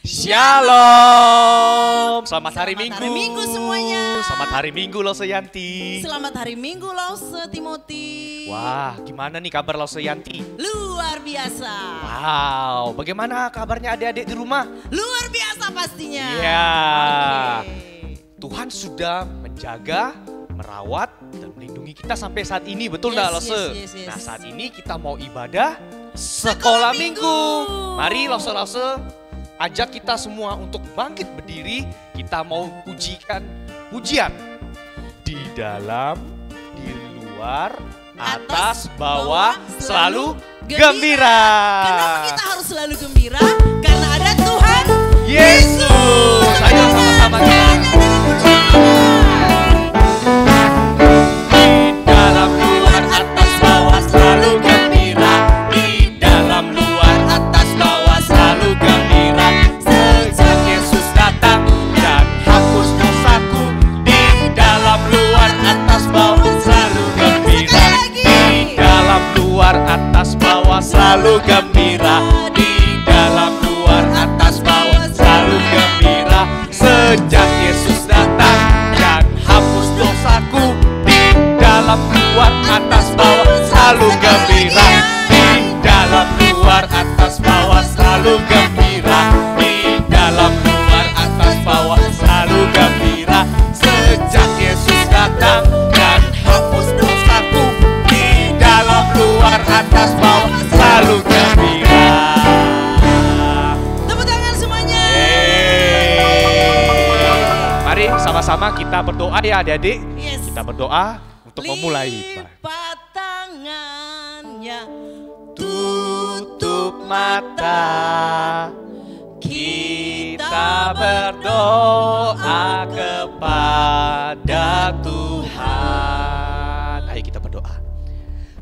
Shalom. Selamat hari Minggu. Hari Minggu semuanya. Selamat hari Minggu Lause Yanti. Selamat hari Minggu Lause Timothy. Wah, gimana nih kabar Lause Yanti? Luar biasa. Wow, bagaimana kabarnya adik-adik di rumah? Luar biasa pastinya. Iya. Okay. Tuhan sudah menjaga, merawat, dan melindungi kita sampai saat ini, betul nggak Lause? Yes. Nah, saat ini kita mau ibadah sekolah minggu. Mari Lause, ajak kita semua untuk bangkit berdiri. Kita mau pujikan pujian. Di dalam, di luar, atas, bawah, selalu gembira. Kenapa kita harus selalu gembira? Karena ada Tuhan Yesus. Ayo sama-sama kita. Di dalam, luar, atas, bawah, selalu gembira. Di dalam, luar, atas, bawah, selalu gembira. Sejak Yesus datang dan hapus dosaku. Di dalam, luar, atas, bawah, selalu gembira. Di dalam, luar, atas, bawah, selalu gembira. Di dalam, luar, atas, bawah, selalu gembira. Sejak Yesus datang dan hapus dosaku. Di dalam, luar, atas, bawah, selalu gembira. Di dalam, luar, atas, bawah, selalu gembira. Di dalam, luar, atas, bawah, selalu gembira. Sejak Yesus datang dan hapus dosaku. Di dalam, luar, atas, bawah, selalu gembira. Tepuk tangan semuanya. Mari sama-sama kita berdoa ya adik-adik. Yes. Kita berdoa untuk memulai. Lipat tangannya, Tutup mata, kita berdoa kepada Tuhan. Ayo kita berdoa.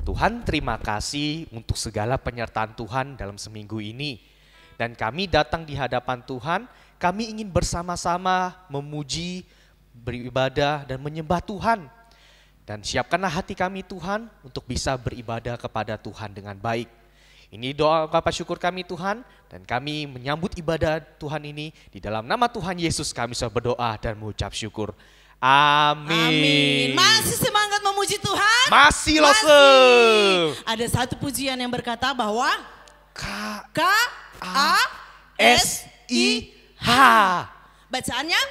Tuhan, terima kasih untuk segala penyertaan Tuhan dalam seminggu ini. Dan kami datang di hadapan Tuhan, kami ingin bersama-sama memuji, beribadah, dan menyembah Tuhan. Dan siapkanlah hati kami Tuhan untuk bisa beribadah kepada Tuhan dengan baik. Ini doa ungkapan syukur kami Tuhan, dan kami menyambut ibadah Tuhan ini di dalam nama Tuhan Yesus kami sudah berdoa dan mengucap syukur. Amin. Masih semangat memuji Tuhan? Masih Lose. Ada satu pujian yang berkata bahwa K-A-S-I-H. Bacaannya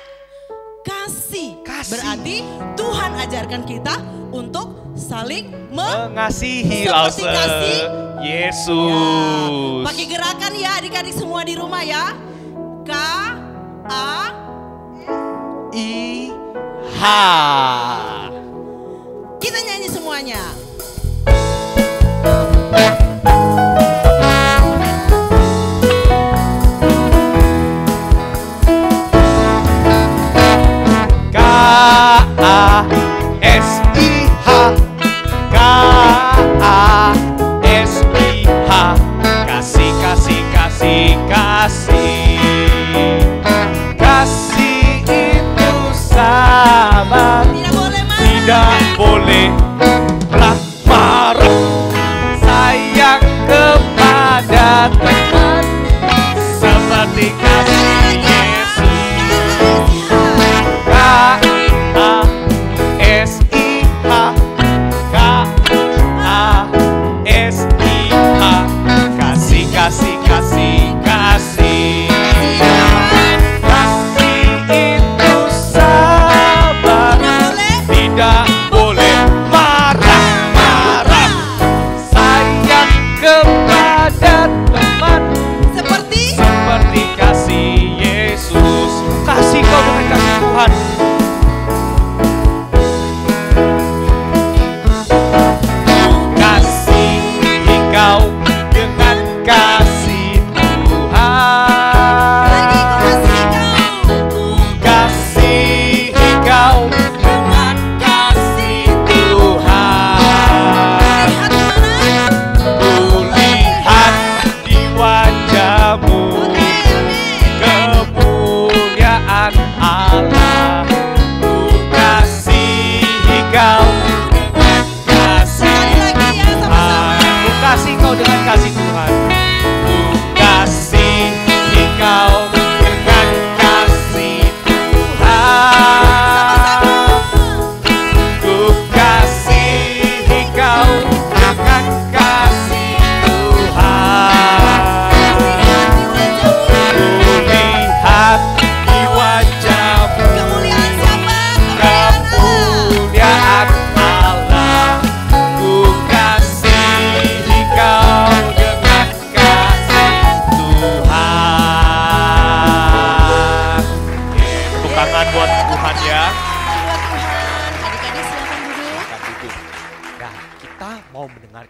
kasih. Kasih. Berarti Tuhan ajarkan kita untuk saling Mengasihi seperti Lose. kasih. Yesus. Ya. Pakai gerakan ya adik-adik semua di rumah ya. I-H. Kita nyanyi semuanya. K-A-S-I-H. K-A-S-I-H. Kasih, kasih, kasih, kasih. Kasih itu sabar, Tidak boleh tidak boleh marah. marah. Sayang kepada teman seperti kasih Yesus. K-A-S-I-H. K-A-S-I-H. Kasih, kasih, kasih, kasih. Kasih itu sabar, tidak boleh marah.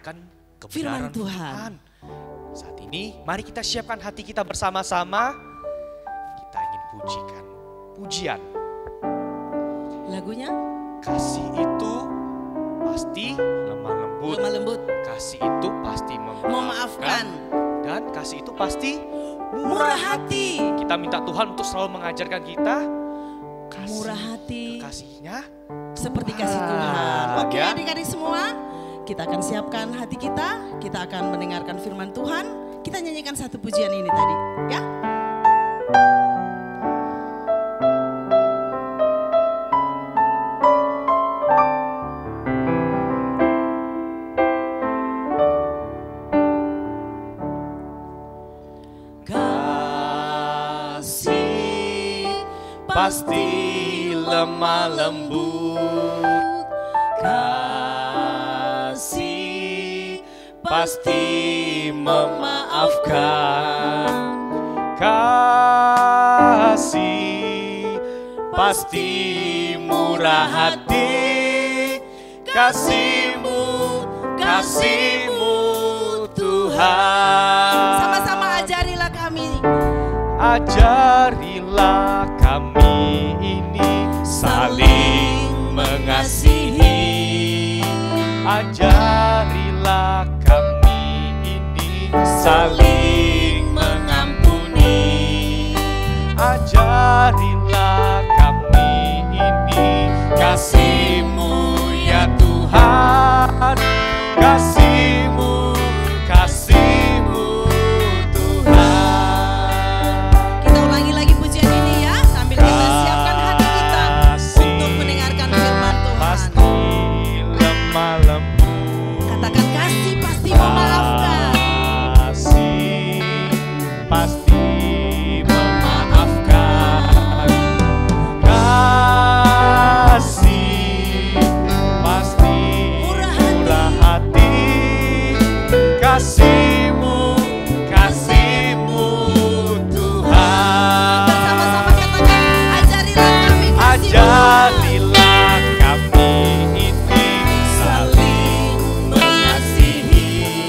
menyampaikan Firman kebenaran Tuhan. Saat ini mari kita siapkan hati kita bersama-sama. Kita ingin pujikan pujian. Lagunya Kasih itu pasti lemah lembut. lemah lembut, Kasih itu pasti memaafkan, dan kasih itu pasti murah hati, Kita minta Tuhan untuk selalu mengajarkan kita murah hati, kasihnya seperti kasih Tuhan. Oke, ya. adik-adik semua, kita akan siapkan hati kita akan mendengarkan firman Tuhan. Kita nyanyikan satu pujian ini tadi, ya. kasih pasti lemah lembut. Kasih pasti memaafkan. Kasih pasti murah hati. Kasih-Mu Tuhan. Sama-sama ajarilah kami. Ajarilah kami ini saling mengasihi. Ajarilah kami ini saling mengampuni. Ajarilah kami ini kasih-Mu ya Tuhan. Kasih-Mu Tuhan. Kita ulangi lagi pujian ini ya, sambil kita siapkan hati kita untuk mendengarkan firman Tuhan. Pasti lemah lembut. Katakan kasih pasti memaafkan. Kasih pasti memaafkan. Kasih pasti murah hati. Kasih-Mu Tuhan. Bersama-sama katakan, ajarilah kami kasih-Mu. Ajarilah kami ini saling mengasihi.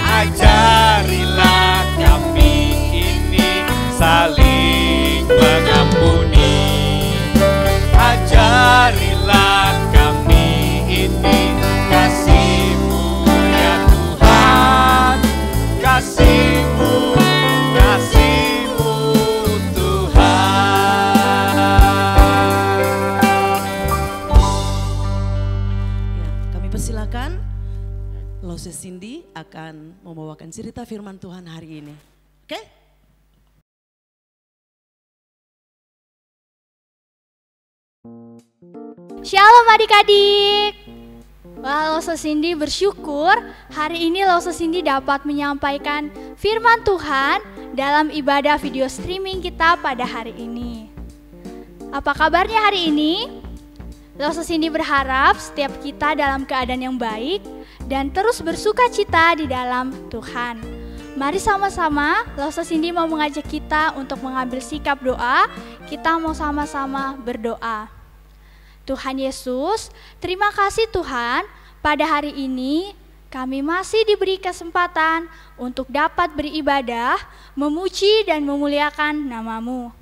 Ajarilah kami ini saling mengampuni. Ajarilah kami ini kasih-Mu ya Tuhan. Kasih-Mu Tuhan. Ya, kami persilakan Lose Cindy akan membawakan cerita firman Tuhan hari ini. Oke? Shalom adik-adik. Wah, Lose Cindy bersyukur hari ini Lose Cindy dapat menyampaikan firman Tuhan dalam ibadah video streaming kita pada hari ini. Apa kabarnya hari ini? Lose Cindy berharap setiap kita dalam keadaan yang baik dan terus bersuka cita di dalam Tuhan. Mari sama-sama, Lose Cindy mau mengajak kita untuk mengambil sikap doa. Kita mau sama-sama berdoa. Tuhan Yesus, terima kasih Tuhan, pada hari ini kami masih diberi kesempatan untuk dapat beribadah, memuji dan memuliakan nama-Mu.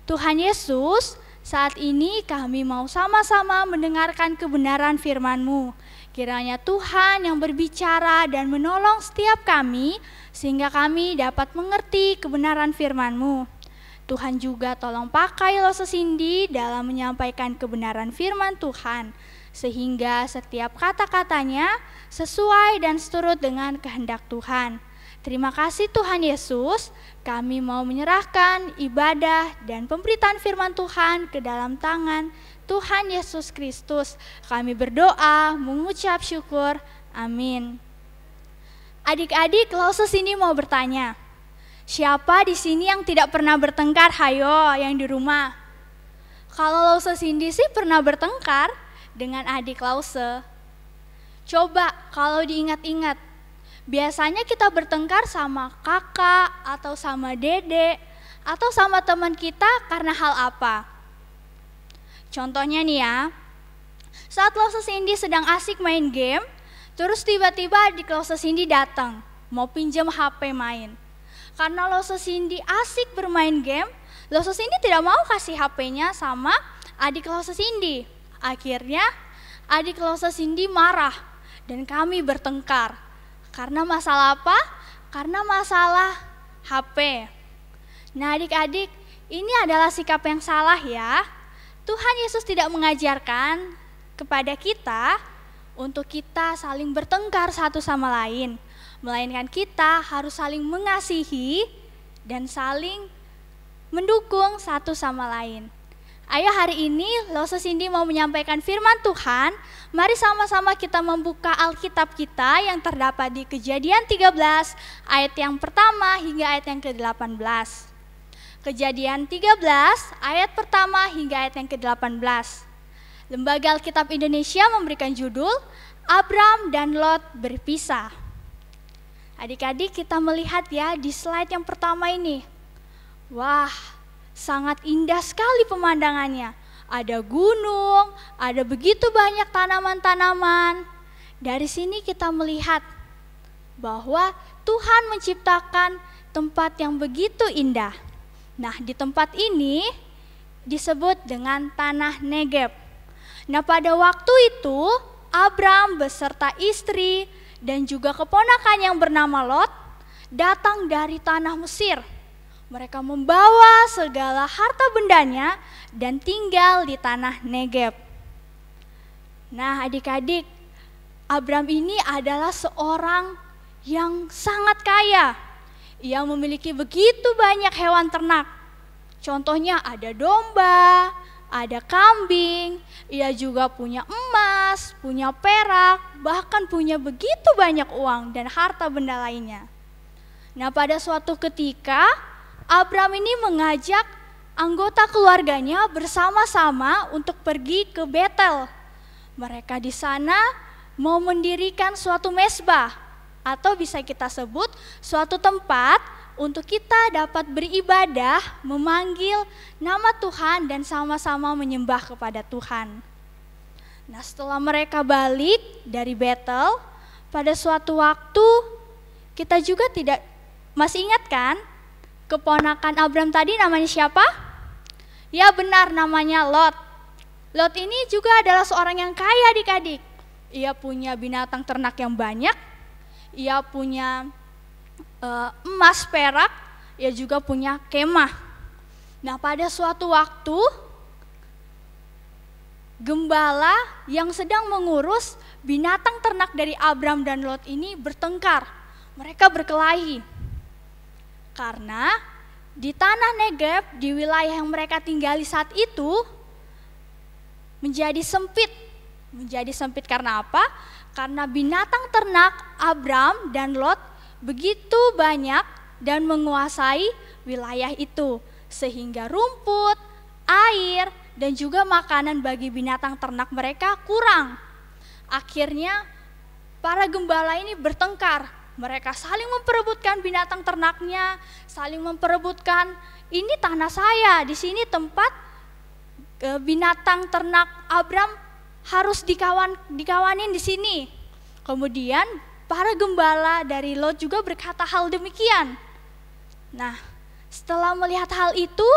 Tuhan Yesus, saat ini kami mau sama-sama mendengarkan kebenaran firman-Mu. Kiranya Tuhan yang berbicara dan menolong setiap kami, sehingga kami dapat mengerti kebenaran firman-Mu. Tuhan juga tolong pakai Lose Cindy dalam menyampaikan kebenaran firman Tuhan, sehingga setiap kata-katanya sesuai dan seturut dengan kehendak Tuhan. Terima kasih Tuhan Yesus, kami mau menyerahkan ibadah dan pemberitaan firman Tuhan ke dalam tangan Tuhan Yesus Kristus. Kami berdoa, mengucap syukur, amin. Adik-adik, Lose Cindy mau bertanya, siapa di sini yang tidak pernah bertengkar? Hayo, yang di rumah. Kalau Lose Cindy sih pernah bertengkar dengan adik Lause. Coba kalau diingat-ingat, biasanya kita bertengkar sama kakak atau sama dede atau sama teman kita karena hal apa? Contohnya nih ya, saat Lose Cindy sedang asik main game, Terus tiba-tiba adik Lose Cindy datang, mau pinjam HP main. Karena Lose Cindy asik bermain game, Lose Cindy tidak mau kasih HP-nya sama adik Lose Cindy. Akhirnya adik Lose Cindy marah dan kami bertengkar. Karena masalah apa? Karena masalah HP. Nah adik-adik, ini adalah sikap yang salah ya. Tuhan Yesus tidak mengajarkan kepada kita untuk kita saling bertengkar satu sama lain, melainkan kita harus saling mengasihi dan saling mendukung satu sama lain. Ayo hari ini Lose Cindy mau menyampaikan firman Tuhan. Mari sama-sama kita membuka Alkitab kita yang terdapat di Kejadian 13 ayat yang pertama hingga ayat yang ke-18. Kejadian 13 ayat pertama hingga ayat yang ke-18. Lembaga Alkitab Indonesia memberikan judul Abram dan Lot berpisah. Adik-adik kita melihat ya di slide yang pertama ini. Wah, sangat indah sekali pemandangannya. Ada gunung, ada begitu banyak tanaman-tanaman. Dari sini kita melihat bahwa Tuhan menciptakan tempat yang begitu indah. Nah, di tempat ini disebut dengan tanah Negeb. Nah, pada waktu itu Abram beserta istri dan juga keponakan yang bernama Lot datang dari tanah Mesir. Mereka membawa segala harta bendanya dan tinggal di tanah Negeb. Nah adik-adik, Abram ini adalah seorang yang sangat kaya. Ia memiliki begitu banyak hewan ternak. Contohnya ada domba, ada kambing, ia juga punya emas, punya perak, bahkan punya begitu banyak uang dan harta benda lainnya. Nah pada suatu ketika, Abram ini mengajak anggota keluarganya bersama-sama untuk pergi ke Betel. Mereka di sana mau mendirikan suatu mesbah atau bisa kita sebut suatu tempat untuk kita dapat beribadah, memanggil nama Tuhan dan sama-sama menyembah kepada Tuhan. Nah, setelah mereka balik dari Betel, pada suatu waktu kita juga tidak masih ingat kan? Keponakan Abram tadi namanya siapa? Ya benar, namanya Lot. Lot ini juga adalah seorang yang kaya adik-adik. Ia punya binatang ternak yang banyak, ia punya emas, perak, ia juga punya kemah. Nah pada suatu waktu, gembala yang sedang mengurus binatang ternak dari Abram dan Lot ini bertengkar. Mereka berkelahi. Karena di tanah Negeb, di wilayah yang mereka tinggali saat itu, menjadi sempit. Menjadi sempit karena apa? Karena binatang ternak Abram dan Lot begitu banyak dan menguasai wilayah itu. Sehingga rumput, air, dan juga makanan bagi binatang ternak mereka kurang. Akhirnya para gembala ini bertengkar. Mereka saling memperebutkan binatang ternaknya, saling memperebutkan ini tanah saya, di sini tempat binatang ternak Abram harus dikawanin di sini. Kemudian para gembala dari Lot juga berkata hal demikian. Nah, setelah melihat hal itu,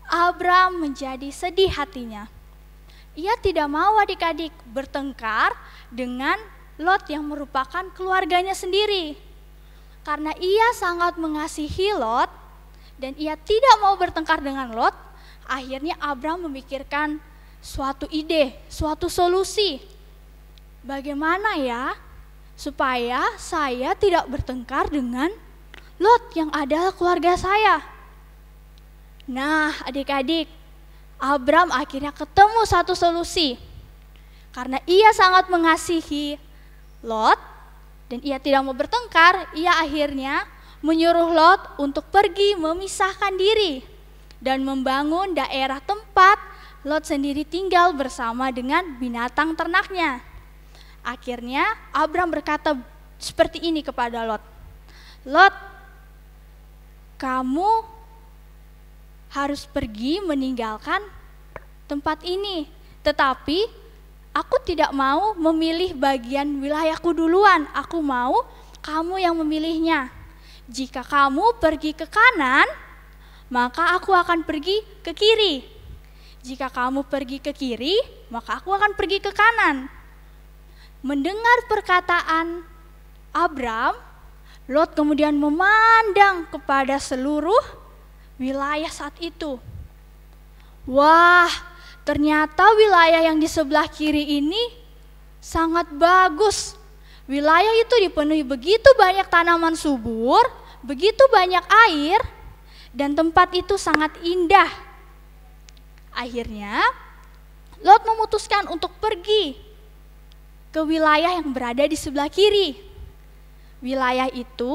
Abram menjadi sedih hatinya. Ia tidak mau adik-adik bertengkar dengan Lot yang merupakan keluarganya sendiri. Karena ia sangat mengasihi Lot dan ia tidak mau bertengkar dengan Lot, akhirnya Abram memikirkan suatu ide, suatu solusi. Bagaimana ya supaya saya tidak bertengkar dengan Lot yang adalah keluarga saya? Nah, adik-adik, Abram akhirnya ketemu satu solusi. Karena ia sangat mengasihi Lot dan ia tidak mau bertengkar, ia akhirnya menyuruh Lot untuk pergi memisahkan diri dan membangun daerah tempat Lot sendiri tinggal bersama dengan binatang ternaknya. Akhirnya Abram berkata seperti ini kepada Lot. Lot, kamu harus pergi meninggalkan tempat ini, tetapi aku tidak mau memilih bagian wilayahku duluan, aku mau kamu yang memilihnya. Jika kamu pergi ke kanan, maka aku akan pergi ke kiri. Jika kamu pergi ke kiri, maka aku akan pergi ke kanan. Mendengar perkataan Abram, Lot kemudian memandang kepada seluruh wilayah saat itu. Wah, ternyata wilayah yang di sebelah kiri ini sangat bagus. Wilayah itu dipenuhi begitu banyak tanaman subur, begitu banyak air, dan tempat itu sangat indah. Akhirnya, Lot memutuskan untuk pergi ke wilayah yang berada di sebelah kiri. Wilayah itu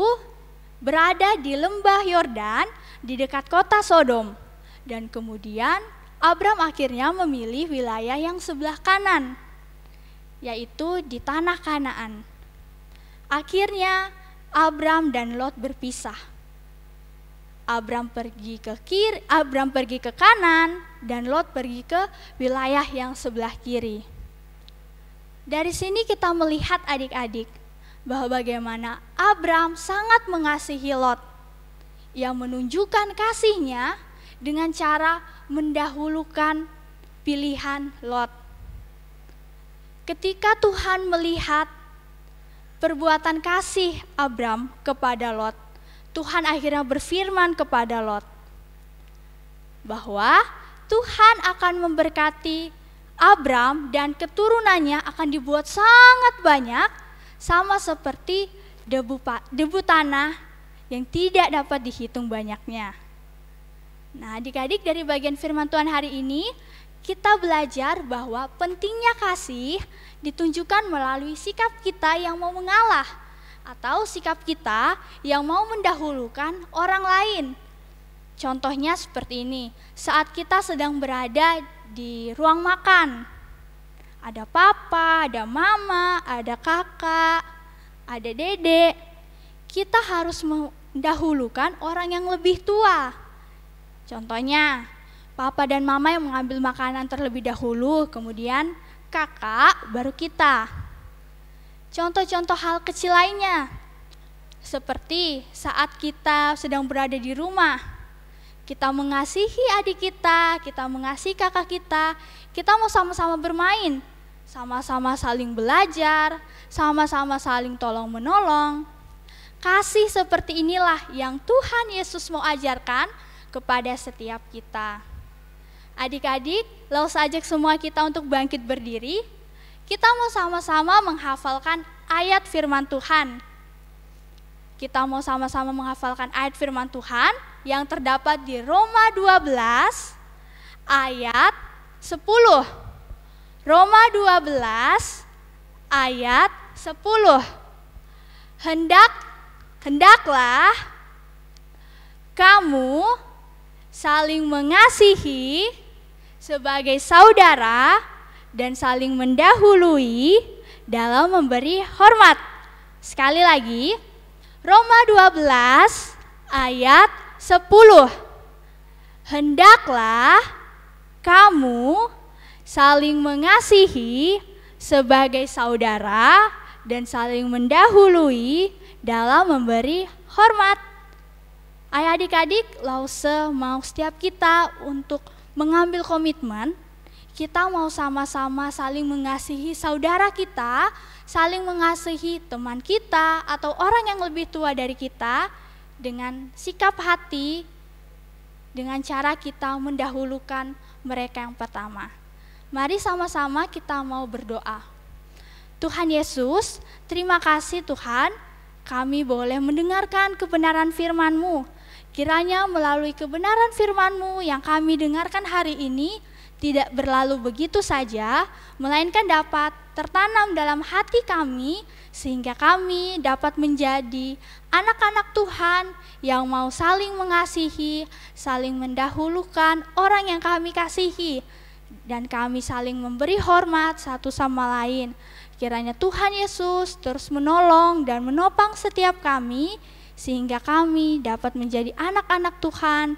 berada di lembah Yordan di dekat kota Sodom. Dan kemudian Abram akhirnya memilih wilayah yang sebelah kanan, yaitu di tanah Kanaan. Akhirnya Abram dan Lot berpisah. Abram pergi ke kanan dan Lot pergi ke wilayah yang sebelah kiri. Dari sini kita melihat adik-adik bahwa bagaimana Abram sangat mengasihi Lot. Ia menunjukkan kasihnya dengan cara mendahulukan pilihan Lot. Ketika Tuhan melihat perbuatan kasih Abram kepada Lot, Tuhan akhirnya berfirman kepada Lot bahwa Tuhan akan memberkati Abram dan keturunannya akan dibuat sangat banyak, sama seperti debu tanah yang tidak dapat dihitung banyaknya. Nah, adik-adik, dari bagian firman Tuhan hari ini kita belajar bahwa pentingnya kasih ditunjukkan melalui sikap kita yang mau mengalah, atau sikap kita yang mau mendahulukan orang lain. Contohnya seperti ini, saat kita sedang berada di ruang makan, ada papa, ada mama, ada kakak, ada dedek, kita harus mendahulukan orang yang lebih tua. Contohnya, papa dan mama yang mengambil makanan terlebih dahulu, kemudian kakak, baru kita. Contoh-contoh hal kecil lainnya, seperti saat kita sedang berada di rumah, kita mengasihi adik kita mengasihi kakak kita mau sama-sama bermain, sama-sama saling belajar, sama-sama saling tolong-menolong. Kasih seperti inilah yang Tuhan Yesus mau ajarkan kepada setiap kita. Adik-adik, lalu ajak semua kita untuk bangkit berdiri. Kita mau sama-sama menghafalkan ayat firman Tuhan. Kita mau sama-sama menghafalkan ayat firman Tuhan yang terdapat di Roma 12 ayat 10. Roma 12 ayat 10. Hendaklah kamu saling mengasihi sebagai saudara dan saling mendahului dalam memberi hormat. Sekali lagi, Roma 12 ayat 10. Hendaklah kamu saling mengasihi sebagai saudara dan saling mendahului dalam memberi hormat. Ayo adik-adik, Lause mau setiap kita untuk mengambil komitmen. Kita mau sama-sama saling mengasihi saudara kita, saling mengasihi teman kita atau orang yang lebih tua dari kita dengan sikap hati, dengan cara kita mendahulukan mereka yang pertama. Mari sama-sama kita mau berdoa. Tuhan Yesus, terima kasih Tuhan, kami boleh mendengarkan kebenaran firman-Mu. Kiranya melalui kebenaran firman-Mu yang kami dengarkan hari ini, tidak berlalu begitu saja, melainkan dapat tertanam dalam hati kami, sehingga kami dapat menjadi anak-anak Tuhan yang mau saling mengasihi, saling mendahulukan orang yang kami kasihi, dan kami saling memberi hormat satu sama lain. Kiranya Tuhan Yesus terus menolong dan menopang setiap kami, sehingga kami dapat menjadi anak-anak Tuhan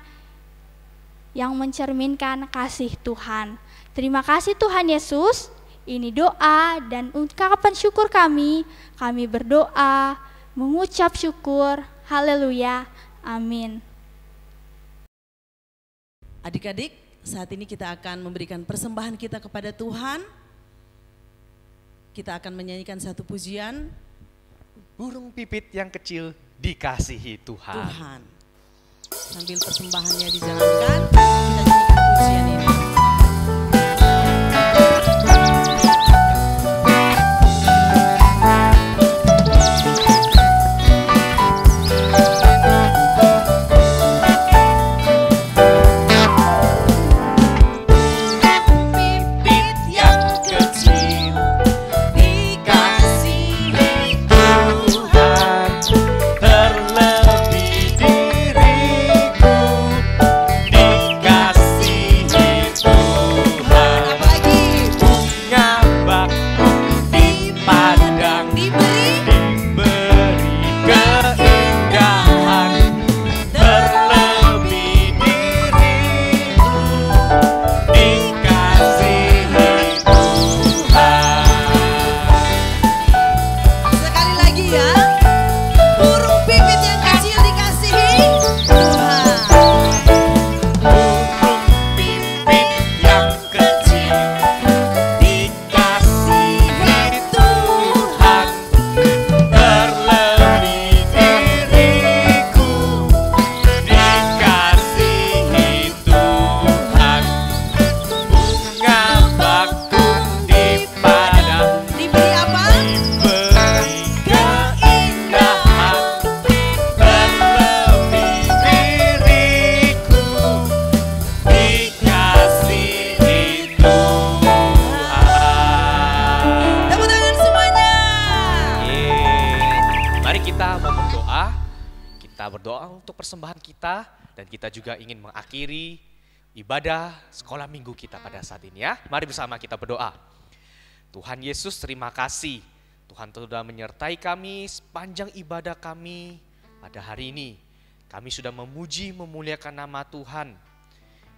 yang mencerminkan kasih Tuhan. Terima kasih Tuhan Yesus. Ini doa dan ungkapan syukur kami. Kami berdoa, mengucap syukur. Haleluya. Amin. Adik-adik, saat ini kita akan memberikan persembahan kita kepada Tuhan. Kita akan menyanyikan satu pujian. Burung pipit yang kecil dikasihi Tuhan. Sambil persembahannya dijalankan, kita nyanyikan pujian ini. Persembahan kita, dan kita juga ingin mengakhiri ibadah sekolah minggu kita pada saat ini ya. Mari bersama kita berdoa. Tuhan Yesus, terima kasih. Tuhan sudah menyertai kami sepanjang ibadah kami pada hari ini. Kami sudah memuji, memuliakan nama Tuhan.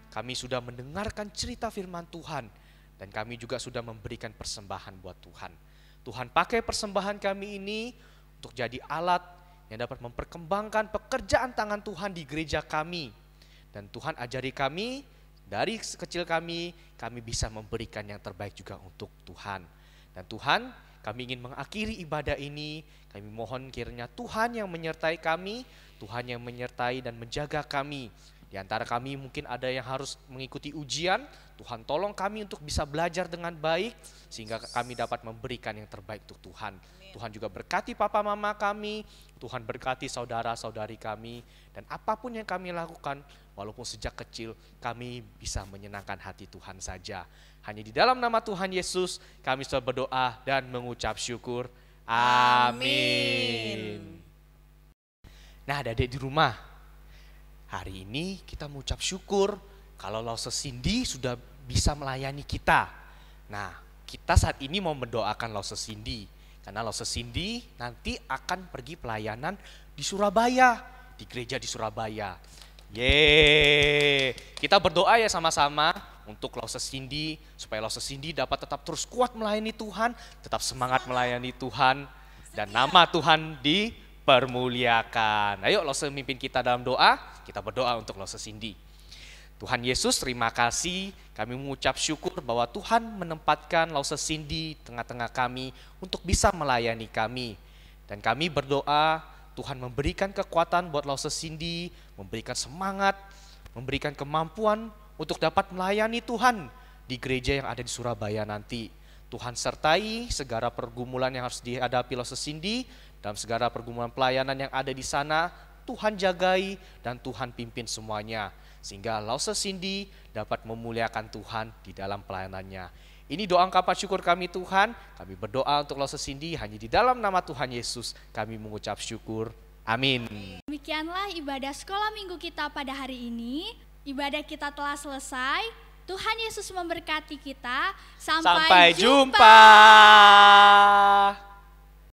Kami sudah mendengarkan cerita firman Tuhan, dan kami juga sudah memberikan persembahan buat Tuhan. Tuhan pakai persembahan kami ini untuk jadi alat yang dapat memperkembangkan pekerjaan tangan Tuhan di gereja kami. Dan Tuhan ajari kami, dari kecil kami bisa memberikan yang terbaik juga untuk Tuhan. Dan Tuhan, kami ingin mengakhiri ibadah ini, kami mohon kiranya Tuhan yang menyertai kami, Tuhan yang menyertai dan menjaga kami. Di antara kami mungkin ada yang harus mengikuti ujian, Tuhan tolong kami untuk bisa belajar dengan baik, sehingga kami dapat memberikan yang terbaik untuk Tuhan. Tuhan juga berkati papa mama kami, Tuhan berkati saudara-saudari kami, dan apapun yang kami lakukan, walaupun sejak kecil kami bisa menyenangkan hati Tuhan saja. Hanya di dalam nama Tuhan Yesus kami sudah berdoa dan mengucap syukur. Amin. Nah, adik-adik di rumah, hari ini kita mengucap syukur kalau Lause Cindy sudah bisa melayani kita. Nah, kita saat ini mau mendoakan Lause Cindy. Karena Lause Cindy nanti akan pergi pelayanan di Surabaya, di gereja di Surabaya. Yeay, kita berdoa ya sama-sama untuk Lause Cindy, supaya Lause Cindy dapat tetap terus kuat melayani Tuhan, tetap semangat melayani Tuhan, dan nama Tuhan dipermuliakan. Ayo Lause mimpin kita dalam doa, kita berdoa untuk Lause Cindy. Tuhan Yesus, terima kasih, kami mengucap syukur bahwa Tuhan menempatkan Lause Cindy tengah-tengah kami untuk bisa melayani kami. Dan kami berdoa, Tuhan memberikan kekuatan buat Lause Cindy, memberikan semangat, memberikan kemampuan untuk dapat melayani Tuhan di gereja yang ada di Surabaya nanti. Tuhan sertai segala pergumulan yang harus dihadapi Lause Cindy, dalam segala pergumulan pelayanan yang ada di sana, Tuhan jagai dan Tuhan pimpin semuanya. Sehingga Lause Cindy dapat memuliakan Tuhan di dalam pelayanannya. Ini doa ungkapan syukur kami Tuhan. Kami berdoa untuk Lause Cindy hanya di dalam nama Tuhan Yesus. Kami mengucap syukur. Amin. Demikianlah ibadah sekolah minggu kita pada hari ini. Ibadah kita telah selesai. Tuhan Yesus memberkati kita. Sampai jumpa.